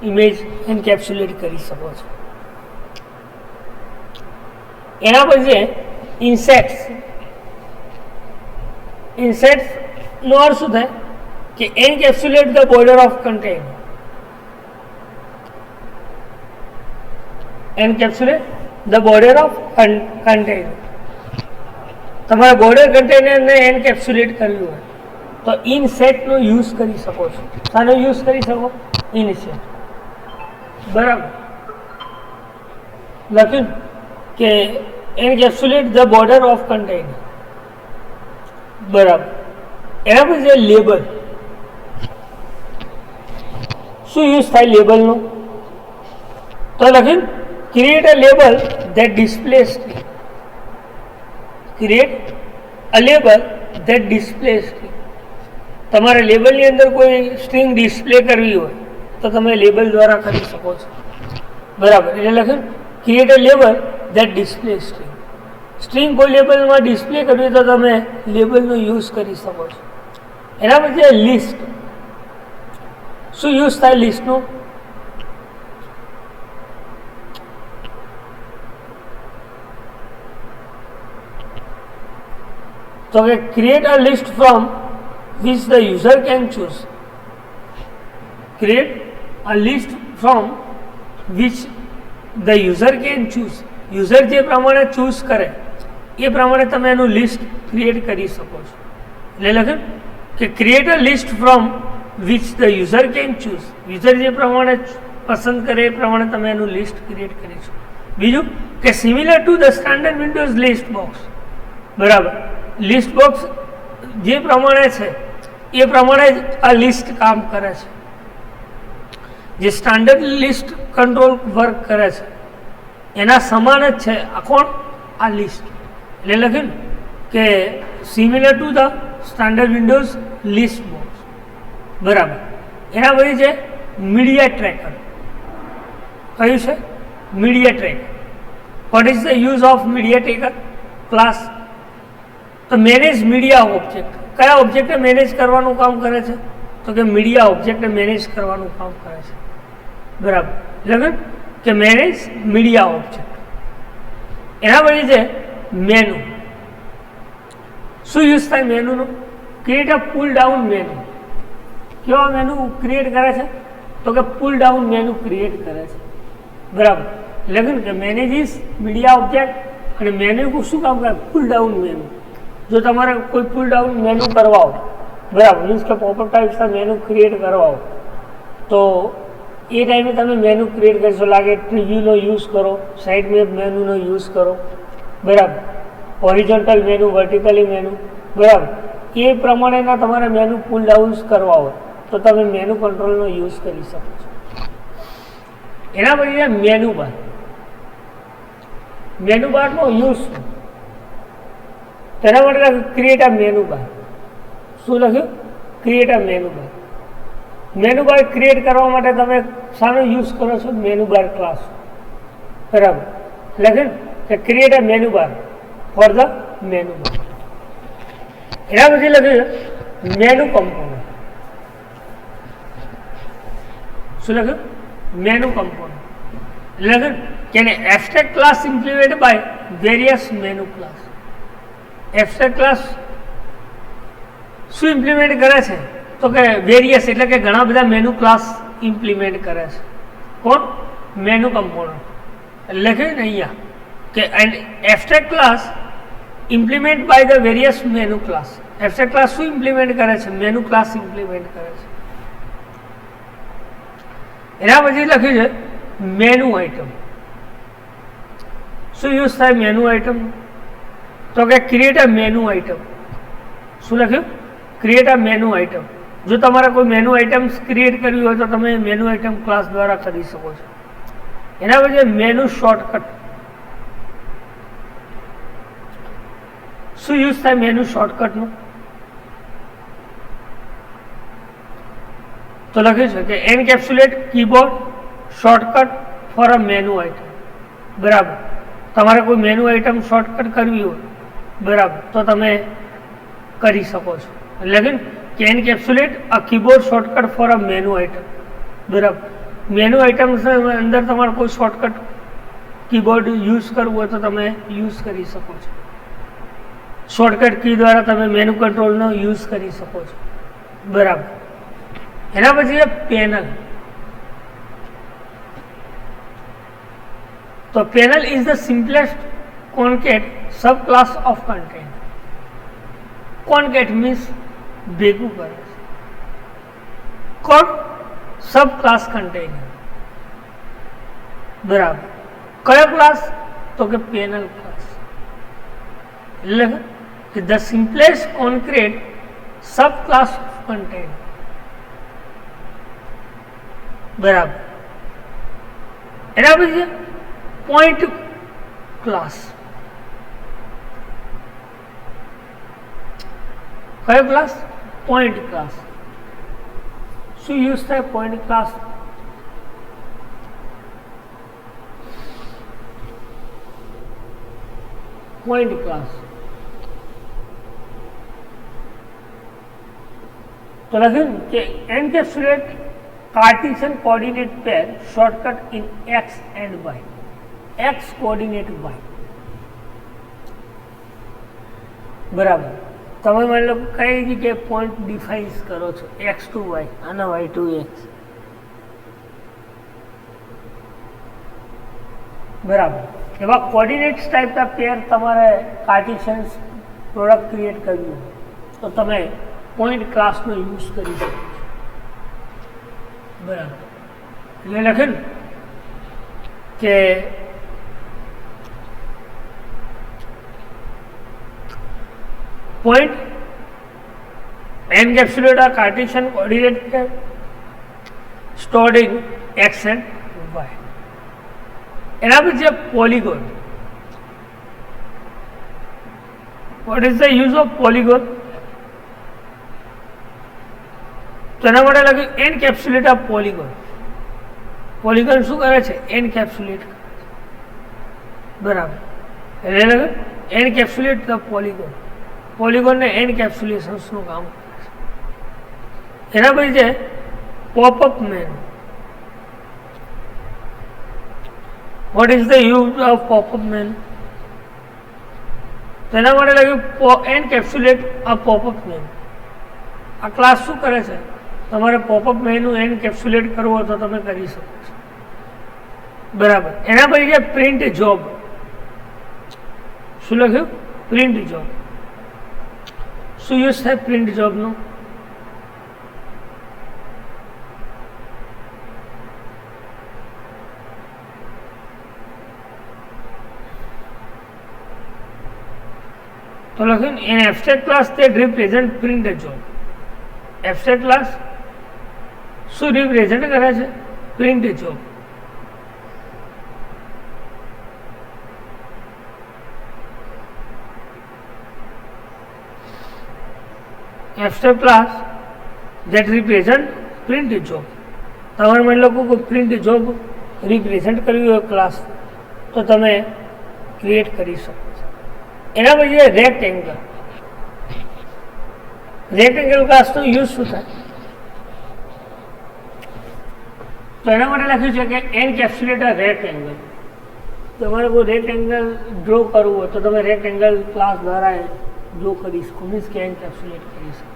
ઇમેજ એન્કેપ્સ્યુલેટ કરી શકો છો. એના પછી ઇન્સેટ્સ. ઇન્સેટ્સનો અર્થ શું થાય કે encapsulate the border of content. Encapsulate the border of content. તમારે બોર્ડર કન્ટેનરને એન્કેપ્સ્યુલેટ કરવું હોય તો ઇનસેટનો યુઝ કરી શકો છો. શાનો યુઝ કરી શકો? ઇનસેટ. બરાબર. લખ્યું કે encapsulate the border of container. બરાબર. એના પછી છે લેબલ. શું યુઝ થાય લેબલનો? તો લખ્યું create a label that display string. Create a label that display string. તમારે લેબલની અંદર કોઈ સ્ટ્રિંગ ડિસ્પ્લે કરવી હોય તો તમે લેબલ દ્વારા કરી શકો છો. બરાબર. એટલે લખ્યું create a label that display string. String કોઈ લેબલમાં ડિસ્પ્લે કરવી તો તમે લેબલનો યુઝ કરી શકો છો. એના પછી લિસ્ટ. શું યુઝ થાય લિસ્ટનો? તો કે create a list from which the user can choose. Create a list from which the user can choose. User જે પ્રમાણે ચૂઝ કરે એ પ્રમાણે તમે એનું લિસ્ટ ક્રિએટ કરી શકો છો. એટલે લખે કે create a list from which the user can choose. User જે પ્રમાણે પસંદ કરે એ પ્રમાણે તમે એનું લિસ્ટ ક્રિએટ કરી શકો. બીજું કે similar to the standard Windows list box. બરાબર. લિસ્ટ બોક્સ જે પ્રમાણે છે એ પ્રમાણે જ આ લિસ્ટ કામ કરે છે. જે સ્ટાન્ડર્ડ લિસ્ટ કંટ્રોલ વર્ક કરે છે એના સમાન જ છે આ કોણ? આ લિસ્ટ. એટલે લખ્યું કે similar to the standard Windows list box. બરાબર. એના પછી છે મીડિયા ટ્રેકર. કયું છે? Media tracker. Vote is the use of media tracker class? તો મેનેજ મીડિયા ઓબ્જેક્ટ. કયા ઓબ્જેક્ટને મેનેજ કરવાનું કામ કરે છે? તો કે મીડિયા ઓબ્જેક્ટને મેનેજ કરવાનું કામ કરે છે. બરાબર. લગન કે મેનેજ મીડિયા ઓબ્જેક્ટ. એના પછી છે મેનુ. શું યુઝ થાય મેનુનો? Create a pull down menu. કેવા મેનુ ક્રિએટ કરે છે? તો કે પુલ ડાઉન મેનુ ક્રિએટ કરે છે. બરાબર. લગન કે મેનેજ ઇઝ મીડિયા ઓબ્જેક્ટ અને મેનુ શું કામ કરે? Pull down menu. જો તમારે કોઈ પુલ ડાઉન મેનુ કરવા હોય, બરાબર, મીન્સ કે પોપઅપ ટાઈપ્સના મેનુ ક્રિએટ કરવા હોય તો એ ટાઈમે તમે મેનુ ક્રિએટ કરશો. લાગે પ્રિવ્યુનો યુઝ કરો, સાઇડ મેપ મેનુનો યુઝ કરો, બરાબર, હોરિઝોન્ટલ મેનુ, વર્ટિકલી મેનુ, બરાબર. એ પ્રમાણેના તમારે મેનુ પુલ ડાઉન્સ કરવા હોય તો તમે મેનુ કંટ્રોલનો યુઝ કરી શકો છો. એના પછી છે મેનુ બાર. મેનુ બારનો યુઝ શું? તેના માટે ક્રિએટ અ મેનુ બાર. શું લખ્યું? Create a menu bar. Menu bar create કરવા માટે તમે શાનો યુઝ કરો છો? Menu bar class. બરાબર. લખ્યું કે create a menu bar for the menu bar. એના પછી લખ્યું મેનુ કમ્પોનન્ટ. શું લખ્યું? Menu component. લખ્યું કે abstract class implemented by various menu class. Abstract class શું ઇમ્પ્લિમેન્ટ કરે છે? તો કે વેરિયસ એટલે કે ઘણા બધા મેનુ ક્લાસ ઇમ્પ્લિમેન્ટ કરે છે. કોણ? Menu component. લખ્યું ને અહીંયા કે abstract class implement by the various menu class. Abstract class શું ઇમ્પ્લિમેન્ટ કરે છે? મેનુ ક્લાસ ઇમ્પ્લિમેન્ટ કરે છે. એના પછી લખ્યું છે મેનુ આઇટમ. શું યુઝ થાય મેનુ આઇટમ? તો કે ક્રિએટ અ મેનુ આઇટમ. શું લખ્યું? Create a menu item. જો તમારે કોઈ મેનુ આઇટમ્સ ક્રિએટ કરવી હોય તો તમે મેનુ આઇટમ ક્લાસ દ્વારા કરી શકો છો. એના પછી મેનુ શોર્ટકટ. શું યુઝ થાય મેનુ શોર્ટકટનું? તો લખ્યું છે કે encapsulate keyboard shortcut for a menu item. બરાબર, તમારે કોઈ મેનુ આઇટમ શોર્ટકટ કરવી હોય, બરાબર, તો તમે કરી શકો છો. એટલે કે encapsulate a keyboard shortcut for a menu item. બરાબર, મેનુ આઇટમ્સ અંદર તમારે કોઈ શોર્ટકટ કીબોર્ડ યુઝ કરવું હોય તો તમે યુઝ કરી શકો છો. શોર્ટકટ કી દ્વારા તમે મેનુ કંટ્રોલનો યુઝ કરી શકો છો. બરાબર, એના પછી છે પેનલ. તો panel is the simplest concat sub class of content. Concat means ભેગું કરે છે. કોણ? Sub class container. બરાબર, કયો ક્લાસ? તો કે પેનલ ક્લાસ. એટલે કે the simplest concrete sub class of content. બરાબર, એના પછી પોઈન્ટ ક્લાસ. કયો ક્લાસ? Point class. શું યુઝ થાય પોઈન્ટ ક્લાસ? પોઈન્ટ ક્લાસ તો લખ્યું કે encapsulate Cartesian coordinate pair shortcut in X and Y. X coordinate Y. બરાબર, તમે માની લો કઈ જગ્યાએ પોઈન્ટ ડિફાઇન્સ કરો છો, એક્સ ટુ વાય અને વાય ટુ એક્સ. બરાબર, એવા કોઓર્ડિનેટ્સ ટાઈપના પેર તમારે કાર્ટેશિયન પ્રોડક્ટ ક્રિએટ કરવી હોય તો તમે પોઈન્ટ ક્લાસનો યુઝ કરી શકો છો. બરાબર, એટલે લખે ને કે point encapsulate a Cartesian coordinate pair stored in x and y. એના પછી polygon. Vote is the use of polygon? તો એના માટે લખ્યું એન્કેપ્સ્યુલેટ અ પોલિગોન. પોલિગોન શું કરે છે? એન્કેપ્સ્યુલેટ કરે છે. બરાબર, એટલે લખ્યું એન્કેપ્સ્યુલેટ ધ પોલિગોન. પોલિગોનને એન્કેપ્સ્યુલેશન્સનું કામ કરે છે. એના પછી છે popup menu. What is the use of popup menu? તો એના માટે લખ્યું એન્કેપ્સ્યુલેટ અ પોપઅપ મેનુ. આ ક્લાસ શું કરે છે? તમારે પોપઅપ મેનુ એન્કેપ્સ્યુલેટ કરવો હોય તો તમે કરી શકો છો. બરાબર, એના પછી છે પ્રિન્ટ જોબ. શું લખ્યું? Print job. શું યુઝ થાય પ્રિન્ટ જોબનો? તો લખ્યું an abstract class that represent print job. Abstract class શું રિપ્રેઝેન્ટ કરે છે? Print job. Abstract class that represent print job. તમારે મને લોકો કોઈ પ્રિન્ટ જોબ રિપ્રેઝેન્ટ કરવી હોય ક્લાસ તો તમે ક્રિએટ કરી શકો છો. એના પછી રેક્ટેંગલ. રેક્ટેંગલ ક્લાસનો યુઝ શું થાય? તો એના માટે લખ્યું છે કે એન્કેપ્સ્યુલેટ અ રેક્ટેંગલ. તમારે કોઈ રેક્ટેંગલ ડ્રો કરવું હોય તો તમે રેક્ટેંગલ ક્લાસ દ્વારા ડ્રો કરી શકો, મીન્સ કે એન્કેપ્સ્યુલેટ કરી શકો.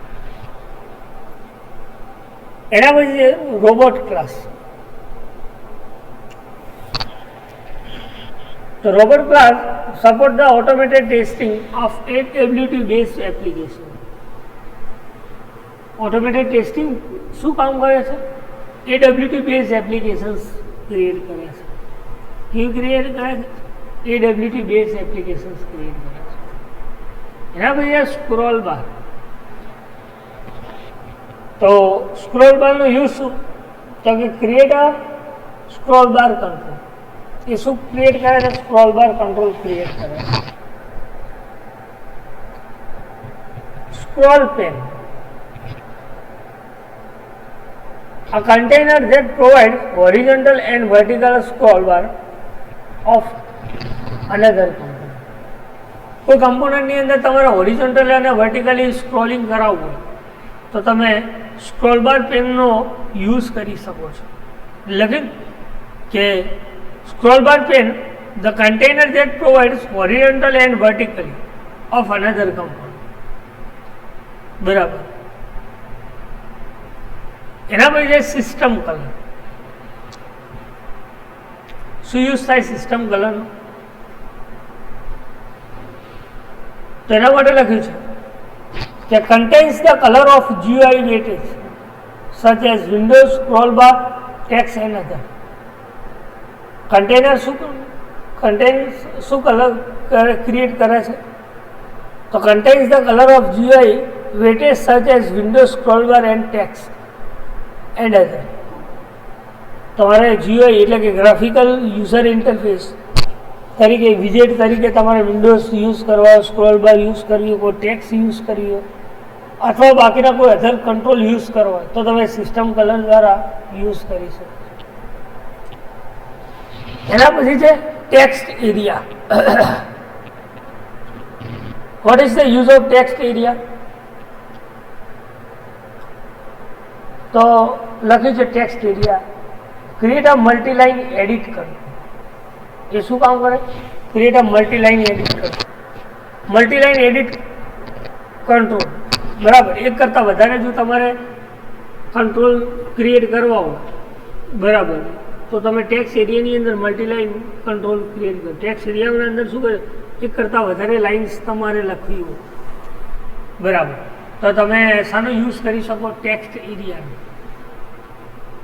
એના પછી રોબોટ ક્લાસ. તો robot class support the automated testing of AWT based application. Automated testing શું કામ કરે છે? AWT બેઝ એપ્લિકેશન્સ ક્રિએટ કરે છે. કેવી ક્રિએટ કરે છે? AWT બેઝ એપ્લિકેશન્સ ક્રિએટ કરે છે. એના પછી સ્ક્રોલ બાર. તો સ્ક્રોલ બારનો યુઝ શું? તો કે create a scroll bar control. એ શું ક્રિએટ કરે છે? સ્ક્રોલ બાર કંટ્રોલ ક્રિએટ કરે છે. scroll pen, a container that provides horizontal and vertical scroll bar of another component. કોઈ કમ્પોનન્ટની અંદર તમારે હોરિઝોન્ટલ અને વર્ટિકલી સ્ક્રોલિંગ કરાવવું તો તમે સ્ક્રોલ બાર પેનનો યુઝ કરી શકો છો. લખીને કે scroll bar pane the container that provides horizontal and vertically of another component. બરાબર. એના પછી છે સિસ્ટમ કલર. શું યુઝ થાય સિસ્ટમ કલરનો? તો એના માટે લખ્યું છે કે contains the colour of GUI widgets such as windows, scroll bar, text and other. Container શું કલર ક્રિએટ કરે છે? તો contains the colour of GUI widgets such as windows, scroll bar and text and અધર. તમારે GUI એટલે કે graphical user interface તરીકે વિજેટ તરીકે તમારે વિન્ડોઝ યુઝ કરવા, સ્ક્રોલ બાર યુઝ કરવી હોય, કોઈ ટેક્સ્ટ યુઝ કરવી હોય અથવા બાકીના કોઈ અધર કંટ્રોલ યુઝ કરવા હોય તો તમે સિસ્ટમ કલર દ્વારા યુઝ કરી શકો. એના પછી છે text area. What is the use of text area? તો લખ્યું છે text area create a multiline edit કરો. એ શું કામ કરે? ક્રિએટ અ મલ્ટીલાઇન એડિટ કરો. મલ્ટીલાઇન એડિટ કંટ્રોલ. બરાબર. એક કરતાં વધારે જો તમારે કંટ્રોલ ક્રિએટ કરવા હોય બરાબર તો તમે ટેક્સ્ટ એરિયાની અંદર મલ્ટીલાઇન કંટ્રોલ ક્રિએટ કરો. ટેક્સ્ટ એરિયાની અંદર શું કરે? એક કરતાં વધારે લાઇન્સ તમારે લખવી હોય બરાબર તો તમે શાનો યુઝ કરી શકો? ટેક્સ્ટ એરિયાનો.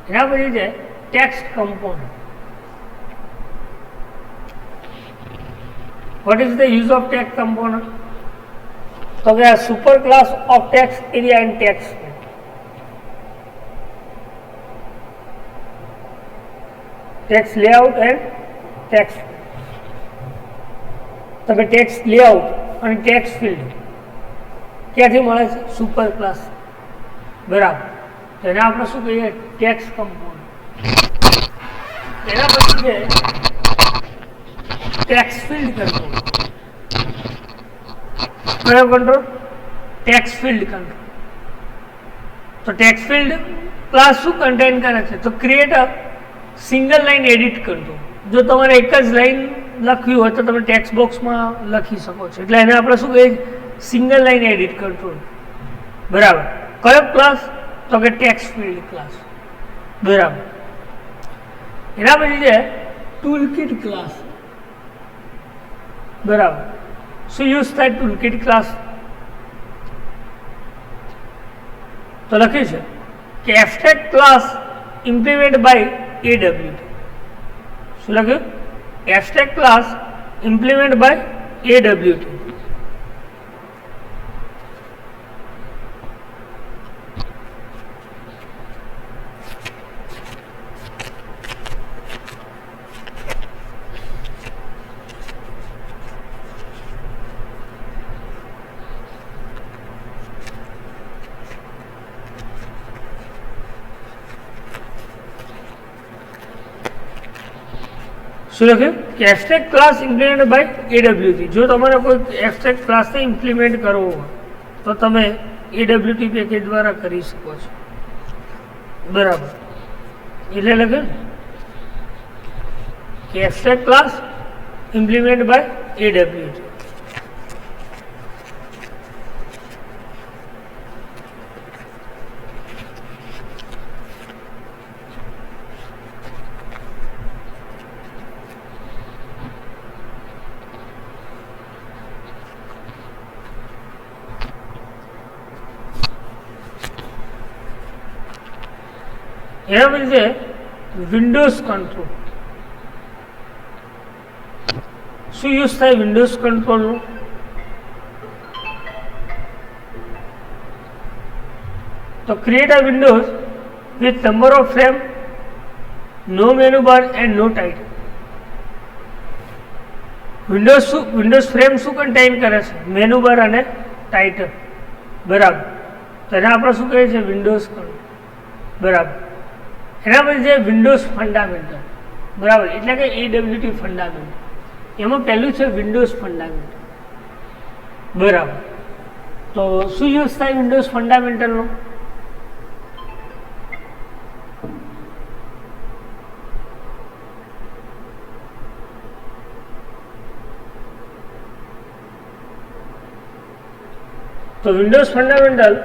એના પછી છે text component. What is the use of text component? તો કે આ super class of text area and text field. Text layout and text field. તમે ટેક્સ્ટ લેઆઉટ અને ટેક્સ્ટ ફિલ્ડ ક્યાંથી મળે છે? Super class. બરાબર. તો એને આપણે શું કહીએ? Text component. એના પછી છે ટેક્સ્ટ ફિલ્ડ કંટ્રોલ. કયો કંટ્રોલ? Text field control. તો ટેક્સ્ટ ફિલ્ડ ક્લાસ શું કન્ટેન કરે છે? તો create a single line edit control. જો તમારે એક જ લાઇન લખવી હોય તો તમે ટેક્સ્ટ બોક્સમાં લખી શકો છો. એટલે એને આપણે શું કહીએ? Single line edit control. બરાબર. કયો ક્લાસ? તો કે ટેક્સ્ટ ફિલ્ડ ક્લાસ. બરાબર. એના પછી છે ટૂલકિટ ક્લાસ. બરાબર. શું યુઝ થાય ટૂલકિટ ક્લાસ? તો લખ્યું છે કે abstract class implement by AWT. શું લખ્યું? Abstract class implement by AWT. શું લખ્યું? કે abstract class implement by AWT. જો તમારે કોઈ એબ્સ્ટ્રેક્ટ ક્લાસને ઇમ્પ્લિમેન્ટ કરવો હોય તો તમે AWT પેકેજ દ્વારા કરી શકો છો. બરાબર. એટલે લખ્યું કે abstract class implement by AWT. એના પછી છે વિન્ડોઝ કંટ્રોલ. શું યુઝ થાય વિન્ડોઝ કંટ્રોલનો? તો create a windows with number of frame, no menu bar and no title. Windows frame શું કન્ટેઇન કરે છે? મેનુ બાર અને ટાઇટલ. બરાબર. તો એને આપણે શું કહીએ છીએ? Windows kernel. બરાબર. એના પછી છે વિન્ડોઝ ફંડામેન્ટલ. બરાબર, એટલે કે AWT ફંડામેન્ટલ. એમાં પહેલું છે વિન્ડોઝ ફંડામેન્ટલ. બરાબર. તો શું યુઝ થાય વિન્ડોઝ ફંડામેન્ટલનો? તો વિન્ડોઝ ફંડામેન્ટલ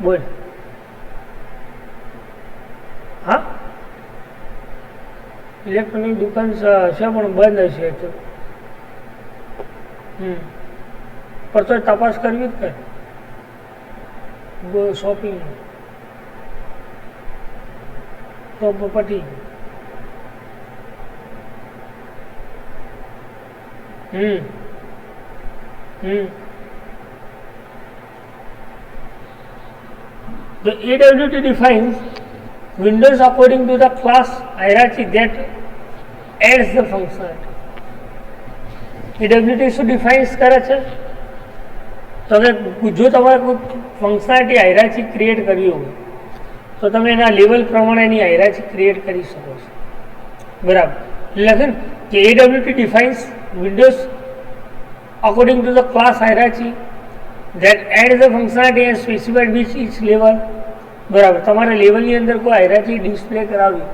બોલ. હા, ઇલેક્ટ્રોનિક દુકાન છે પણ બંધ હશે તો પર તો તપાસ કરવી જ કરે શોપિંગ તો પટી The AWT defines Windows according to the class hierarchy that adds the functionality. AWT શું ડિફાઇન્સ કરે છે? તો કે જો તમારે કોઈ ફંક્શનાલિટી હાયરાર્ચી ક્રિએટ કરવી હોય તો તમે એના લેવલ પ્રમાણે એની હાયરાર્ચી ક્રિએટ કરી શકો છો. બરાબર. એટલે કે AWT defines Windows according to the class hierarchy that adds the functionality and specified which each level. બરાબર. તમારે લેવલની અંદર કોઈ હાયરાર્ચી ડિસ્પ્લે કરાવી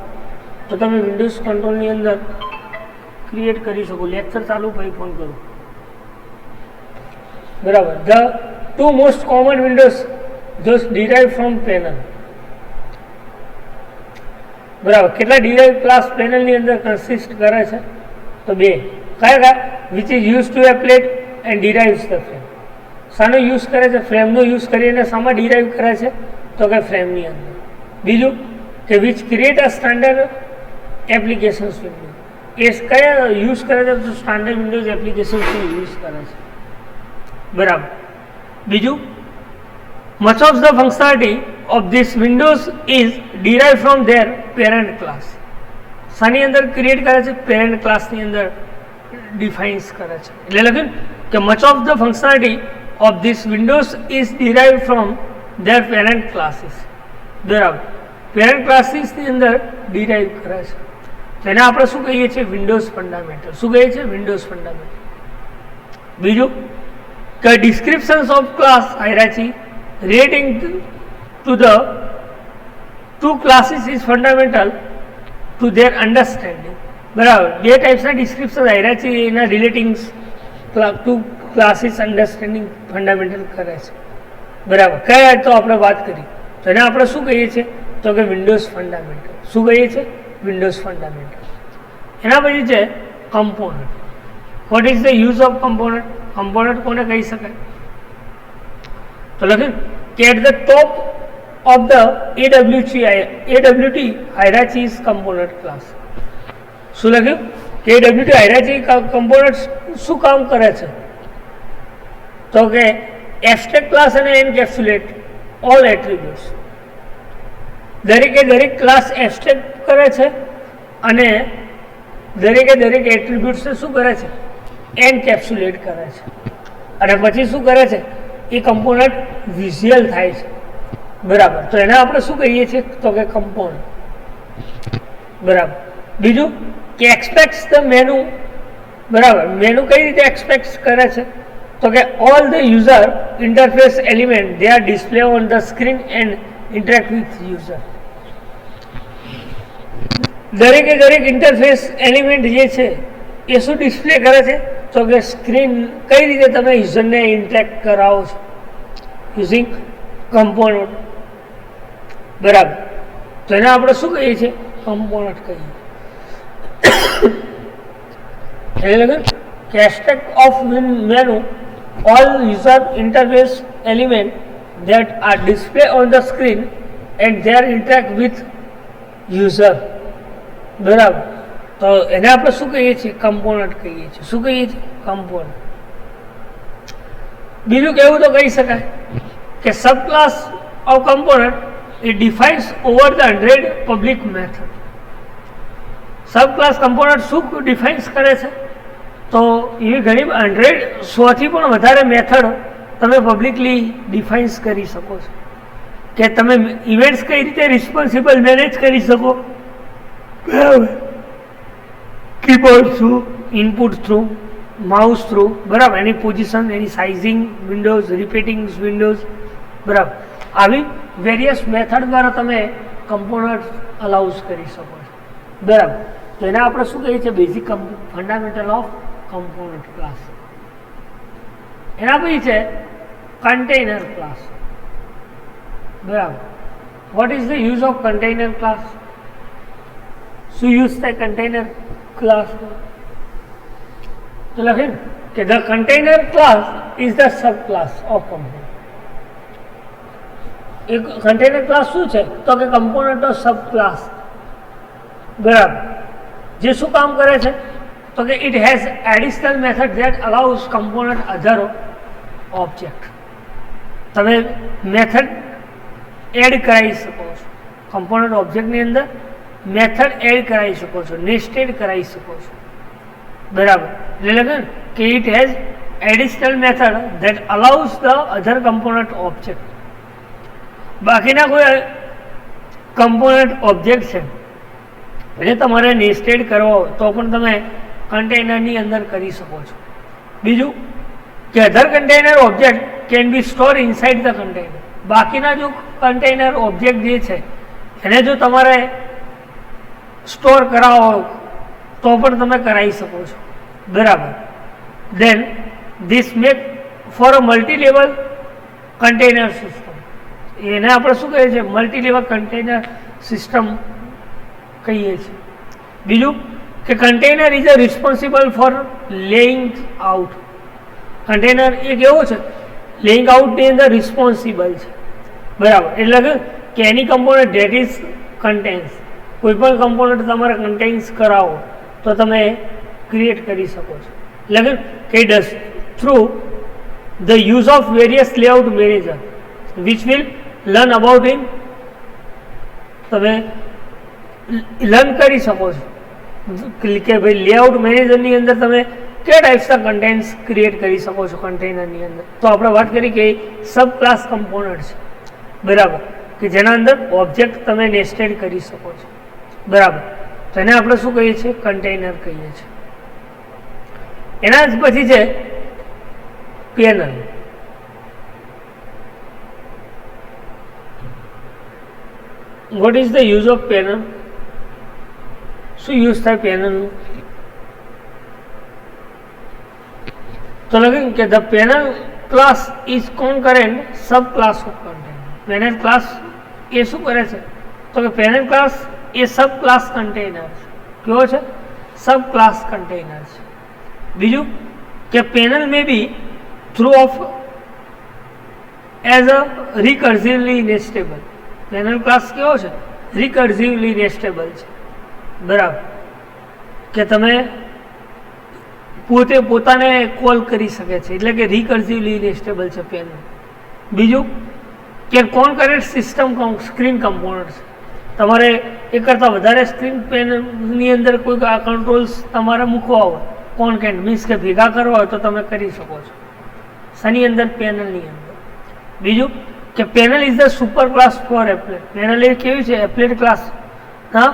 તો તમે વિન્ડોઝ કંટ્રોલની અંદર ક્રિએટ કરી શકો. લેક્ચર ચાલુ પછી ફોન કરો. બરાબર. The two most common windows those derive from panel. બરાબર. કેટલા ડિરાઇવ ક્લાસ પેનલની અંદર કન્સિસ્ટ કરે છે? તો બે. કયા? Which is use to applet and derives the frame. શાનો યુઝ કરે છે? ફ્રેમનો યુઝ કરીને શામાં ડિરાઇવ કરે છે? તો કે ફ્રેમની અંદર. બીજું કે which create a standard applications window. એ કયા યુઝ કરે છે? તો સ્ટાન્ડર્ડ વિન્ડોઝ એપ્લિકેશન્સનો યુઝ કરે છે. બરાબર. બીજું much of the functionality of this windows is derive from their parent class. શાની અંદર ક્રિએટ કરે છે? પેરેન્ટ ક્લાસની અંદર ડિફાઇન્સ કરે છે. એટલે લખ્યું કે much of the functionality of this windows is derive from their parent classes. બરાબર. પેરેન્ટ ક્લાસીસની અંદર ડિરાઇવ કરે છે. તેને આપણે શું કહીએ છીએ? Windows fundamental. શું કહીએ છીએ? Windows fundamental. બીજું કે descriptions of class hierarchy relating to the two classes is fundamental to their understanding. બરાબર. બે ટાઈપ્સના ડિસ્ક્રિપ્શન હાયરાર્ચી એના રિલેટિંગ્સ ટુ ક્લાસીસ અન્ડરસ્ટેન્ડિંગ ફંડામેન્ટલ કરે છે. બરાબર. કયા તો આપણે વાત કરી તો એને આપણે શું કહીએ છીએ? તો કે વિન્ડોઝ ફંડામેન્ટલ. શું કહીએ છીએ? Windows fundamental. એના પછી છે component. What is the use of component? Component કોને કહી શકાય? તો લખ્યું કે at the top of the AWT hierarchy is component class. શું લખ્યું? કે AWT હાયરાર્ચી કમ્પોનન્ટ શું કામ કરે છે? તો કે એબ્સ્ટ્રેક્ટ ક્લાસ અને એન્કેપ્સ્યુલેટ ઓલ એટ્રીબ્યુટ્સ. દરેકે દરેક ક્લાસ એબ્સ્ટ્રેક્ટ કરે છે અને દરેકે દરેક એટ્રીબ્યુટ્સને શું કરે છે? એન્કેપ્સ્યુલેટ કરે છે. અને પછી શું કરે છે? એ કમ્પોનન્ટ વિઝ્યુઅલ થાય છે. બરાબર. તો એને આપણે શું કહીએ છીએ? તો કે કમ્પોનન્ટ. બરાબર. બીજું કે એક્સપેક્ટ્સ ધ મેનુ. બરાબર. મેનુ કઈ રીતે એક્સપેક્ટ કરે છે? તો કે all the user interface element they are display on the screen and interact with user. દરેકે દરેક ઇન્ટરફેસ એલિમેન્ટ જે છે એ શું ડિસ્પ્લે કરે છે? તો કે સ્ક્રીન કઈ રીતે તમે યુઝરને ઇન્ટરેક્ટ કરાવો છો? Using component. બરાબર. તો એને આપણે શું કહીએ છીએ? કમ્પોનન્ટ કહીએ. એટલે કે abstract of menu all user interface element that are displayed on the screen and they are interact with user. બરાબર. તો એને આપણે શું કહીએ છીએ? કમ્પોનન્ટ કહીએ છીએ. શું કહીએ છીએ? કમ્પોનન્ટ. બીજું કેવું તો કહી શકાય કે sub class of component it defines over the 100 public method. Sub class component શું ડિફાઇન્સ કરે છે? તો એવી ઘણી 100થી પણ વધારે મેથડ તમે પબ્લિકલી ડિફાઇન્સ કરી શકો છો કે તમે ઇવેન્ટ્સ કઈ રીતે રિસ્પોન્સિબલ મેનેજ કરી શકો. બરાબર, keyboard through, input through, mouse through, બરાબર, એની પોઝિશન, એની સાઇઝિંગ, વિન્ડોઝ, રિપીટિંગ વિન્ડોઝ, બરાબર, આવી વેરિયસ મેથડ દ્વારા તમે કમ્પોનન્ટ અલાઉઝ કરી શકો છો. બરાબર, તો એના આપણે શું કહીએ છીએ? Basic fundamental of component class. એના પછી છે કન્ટેનર ક્લાસ. બરાબર, what is the use of container class? શું યુઝ થાય કન્ટેનર ક્લાસ? તો લખે કે the container class is the sub class of component. એક કન્ટેનર ક્લાસ શું છે? તો કે કમ્પોનન્ટ ઓફ સબ ક્લાસ. બરાબર, જે શું કામ કરે છે? તો કે it has additional method that allows component other object. તમે મેથડ એડ કરાવી શકો છો કમ્પોનન્ટ ઓબ્જેક્ટની અંદર, મેથડ એડ કરાવી શકો છો, નેસ્ટેડ કરાવી શકો છો. બરાબર, એટલે લગે કે it has additional method that allows the other component object. બાકીના કોઈ કમ્પોનન્ટ ઓબ્જેક્ટ છે એટલે તમારે નેસ્ટેડ કરવો હોય તો પણ તમે કન્ટેનરની અંદર કરી શકો છો. બીજું કે other container object can be store inside the container. બાકીના જો કન્ટેનર ઓબ્જેક્ટ જે છે એને જો તમારે સ્ટોર કરાવો તો પણ તમે કરાવી શકો છો. બરાબર, દેન this make for a multi level container system. એને આપણે શું કહીએ છીએ? મલ્ટી લેવલ કન્ટેનર સિસ્ટમ કહીએ છીએ. બીજું કે container is a responsible four laying out. Container એક એવું છે લેઇંગ આઉટની અંદર રિસ્પોન્સિબલ છે. બરાબર, એટલે કે એની કમ્પોનન્ટ ધેટ ઇઝ કન્ટેન્સ. કોઈ પણ કમ્પોનન્ટ તમારે કન્ટેન્સ કરાવો તો તમે ક્રિએટ કરી શકો છો. એટલે કે does through the use of various layout manager which will learn about in. તમે લર્ન કરી શકો છો કે ભાઈ લેઆઉટ મેનેજરની અંદર તમે કયા ટાઈપ્સના કન્ટેન્ટ્સ ક્રિએટ કરી શકો છો કન્ટેનરની અંદર. તો આપણે વાત કરી કે સબ ક્લાસ કમ્પોનન્ટ છે. બરાબર, કે જેના અંદર ઓબ્જેક્ટ તમે નેસ્ટેડ કરી શકો છો. બરાબર, તો એને આપણે શું કહીએ છીએ? કન્ટેનર કહીએ છીએ. એના જ પછી છે panel. What is the use of panel? શું યુઝ થાય પેનલનું? તો લગે કે the panel class is concurrent sub class of container. Panel class એ શું કરે છે? તો કે પેનલ ક્લાસ એ સબ ક્લાસ કન્ટેનર છે. કેવો છે? સબ ક્લાસ કન્ટેનર છે. બીજું કે panel may be through of as a recursively nestable. Panel class કેવો છે? રિકર્સિવલી નેસ્ટેબલ છે. બરાબર, કે તમે પોતાને કોલ કરી શકે છે એટલે કે રિકર્સિવલી નેસ્ટેબલ છે પેનલ. બીજું કે કોન્કરન્ટ સિસ્ટમ સ્ક્રીન કમ્પોનન્ટ છે. તમારે એ કરતાં વધારે સ્ક્રીન પેનલની અંદર કોઈ કંટ્રોલ્સ તમારે મૂકવા હોય, કોન્કેન્ટ મીન્સ કે ભેગા કરવા હોય તો તમે કરી શકો છો શની અંદર? પેનલની અંદર. બીજું કે panel is the super class for applet. Panel એ કેવી છે? Applet class. હા,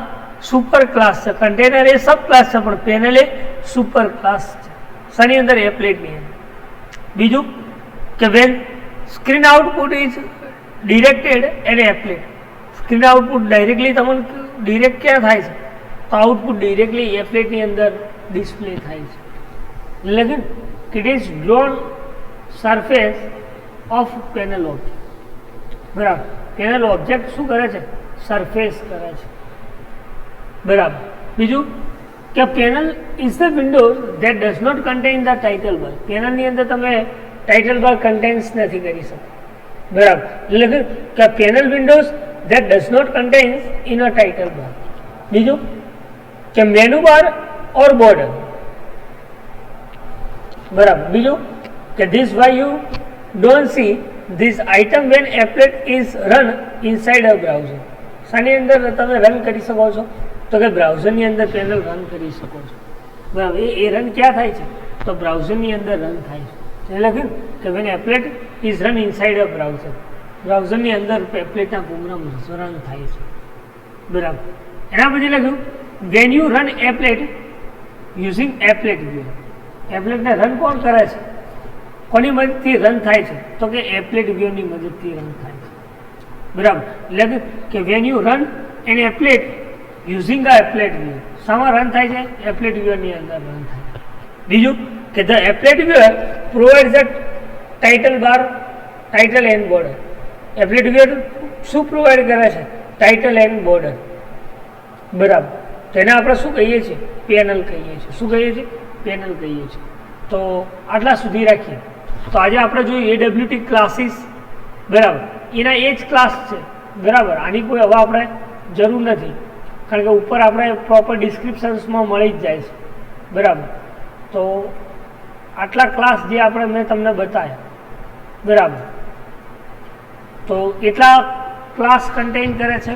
સુપર ક્લાસ છે. કન્ટેનર એ સબ ક્લાસ છે પણ પેનલ એ સુપર ક્લાસ છે શની અંદર? એપ્લેટની અંદર. બીજું કે when screen output is directed an applet. Screen output directly તમને ડિરેક્ટ ક્યાં થાય છે? તો આઉટપુટ ડિરેક્ટલી એપ્લેટની અંદર ડિસ્પ્લે થાય છે. એટલે કે it is drawn surface of panel object. બરાબર, પેનલ ઓબ્જેક્ટ શું કરે છે? સરફેસ કરે છે. બરાબર, બીજું કે panel is the windows that does not contain the title bar. પેનલની અંદર તમે ટાઇટલ બાર કન્ટેન્સ નથી કરી શકો. બરાબર, એટલે કે panel windows that does not contains in a title bar. બીજું કે મેનુ બાર ઓર બોર્ડર. બરાબર, બીજું કે this why you don't see this item when applet is run inside a browser. શાની અંદર તમે રન કરી શકો છો? તો કે બ્રાઉઝરની અંદર પેનલ રન કરી શકો છો. બરાબર, એ રન ક્યાં થાય છે? તો બ્રાઉઝરની અંદર રન થાય છે. એટલે લખ્યું કે when applet is run inside a browser, બ્રાઉઝરની અંદર એપ્લેટના પ્રોગ્રામ રન થાય છે. બરાબર. એના પછી લખ્યું when you run applet using applet view. એપ્લેટને રન કોણ કરે છે, કોની મદદથી રન થાય છે, તો કે એપ્લેટ વ્યૂની મદદથી રન થાય છે. બરાબર. એટલે કે when you run an applet using a applet view, શામાં રન થાય છે, એપ્લેટ વ્યૂની અંદર રન થાય છે. બીજું કે the applet view provides a title bar, title and border. Applet view શું પ્રોવાઈડ કરે છે, ટાઇટલ એન્ડ બોર્ડર. બરાબર. તો એને આપણે શું કહીએ છીએ, પેનલ કહીએ છીએ. શું કહીએ છીએ, પેનલ કહીએ છીએ. તો આટલા સુધી રાખીએ. તો આજે આપણે જોયું AWT ક્લાસીસ. બરાબર. એના એ જ ક્લાસ છે. બરાબર. આની કોઈ હવે આપણે જરૂર નથી, કારણ કે ઉપર આપણે પ્રોપર ડિસ્ક્રિપ્શન્સમાં મળી જ જાય છે. બરાબર. તો આટલા ક્લાસ જે આપણે મેં તમને બતાવ્યા, બરાબર, તો એટલા ક્લાસ કન્ટેન કરે છે.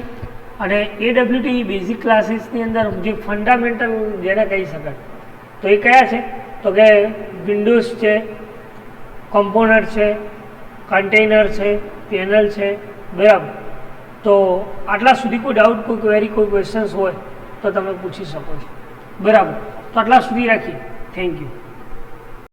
અને AWT બેઝિક ક્લાસીસની અંદર જે ફંડામેન્ટલ જેને કહી શકાય તો એ કયા છે, તો કે વિન્ડોઝ છે, કમ્પોનન્ટ છે, કન્ટેનર છે, પેનલ છે. બરાબર. તો આટલા સુધી કોઈ ડાઉટ, કોઈ ક્વેરી, કોઈ ક્વેશ્ચન્સ હોય તો તમે પૂછી શકો છો. બરાબર. તો આટલા સુધી રાખીએ. Thank you.